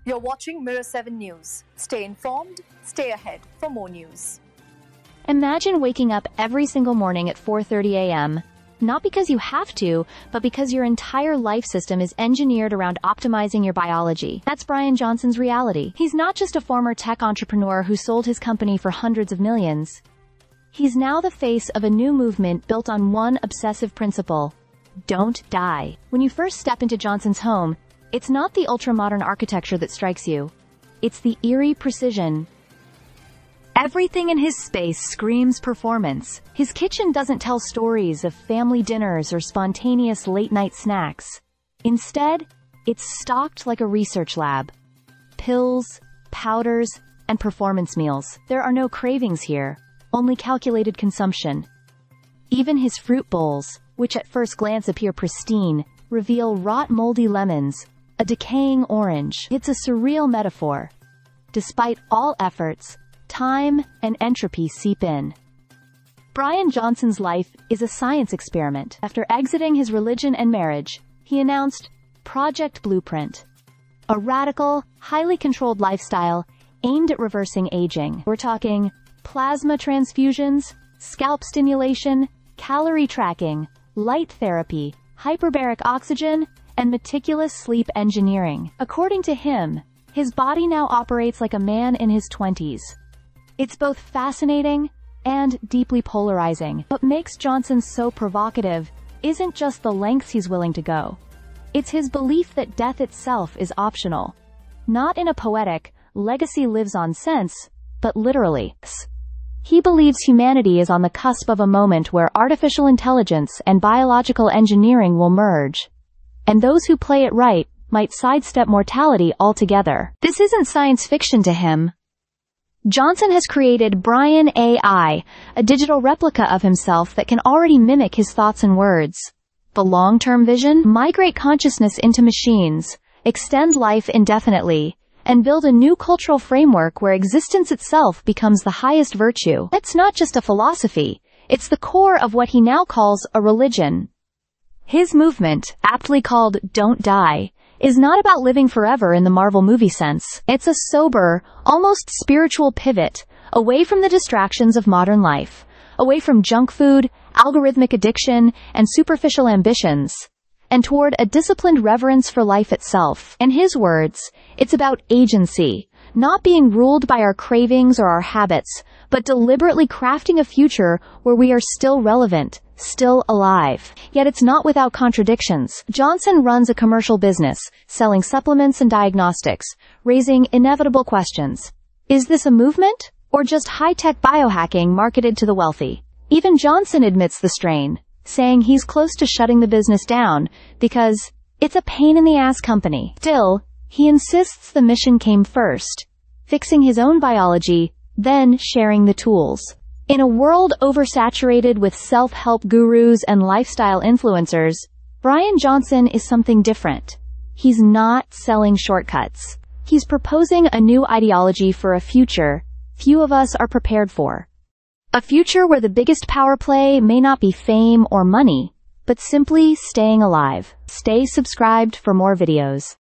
You're watching Mirror 7 News. Stay informed, stay ahead for more news. Imagine waking up every single morning at 4:30 a.m., not because you have to, but because your entire life system is engineered around optimizing your biology. That's Bryan Johnson's reality. He's not just a former tech entrepreneur who sold his company for hundreds of millions. He's now the face of a new movement built on one obsessive principle: don't die. When you first step into Johnson's home, it's not the ultra-modern architecture that strikes you. It's the eerie precision. Everything in his space screams performance. His kitchen doesn't tell stories of family dinners or spontaneous late-night snacks. Instead, it's stocked like a research lab. Pills, powders, and performance meals. There are no cravings here, only calculated consumption. Even his fruit bowls, which at first glance appear pristine, reveal rot moldy lemons, a decaying orange. It's a surreal metaphor. Despite all efforts, time and entropy seep in. Bryan Johnson's life is a science experiment. After exiting his religion and marriage, he announced Project Blueprint, a radical, highly controlled lifestyle aimed at reversing aging. We're talking plasma transfusions, scalp stimulation, calorie tracking, light therapy, hyperbaric oxygen, and meticulous sleep engineering. According to him, his body now operates like a man in his 20s. It's both fascinating and deeply polarizing. What makes Johnson so provocative isn't just the lengths he's willing to go. It's his belief that death itself is optional. Not in a poetic, legacy lives on sense, but literally. He believes humanity is on the cusp of a moment where artificial intelligence and biological engineering will merge. And those who play it right might sidestep mortality altogether. This isn't science fiction to him. Johnson has created Bryan AI, a digital replica of himself that can already mimic his thoughts and words. The long-term vision? Migrate consciousness into machines, extend life indefinitely, and build a new cultural framework where existence itself becomes the highest virtue. That's not just a philosophy, it's the core of what he now calls a religion. His movement, aptly called Don't Die, is not about living forever in the Marvel movie sense. It's a sober, almost spiritual pivot, away from the distractions of modern life, away from junk food, algorithmic addiction, and superficial ambitions, and toward a disciplined reverence for life itself. In his words, it's about agency, not being ruled by our cravings or our habits, but deliberately crafting a future where we are still relevant, still alive. Yet it's not without contradictions. Johnson runs a commercial business, selling supplements and diagnostics, raising inevitable questions. Is this a movement, or just high-tech biohacking marketed to the wealthy? Even Johnson admits the strain, saying he's close to shutting the business down because it's a pain-in-the-ass company. Still, he insists the mission came first, fixing his own biology, then sharing the tools. In a world oversaturated with self-help gurus and lifestyle influencers, Bryan Johnson is something different. He's not selling shortcuts. He's proposing a new ideology for a future few of us are prepared for. A future where the biggest power play may not be fame or money, but simply staying alive. Stay subscribed for more videos.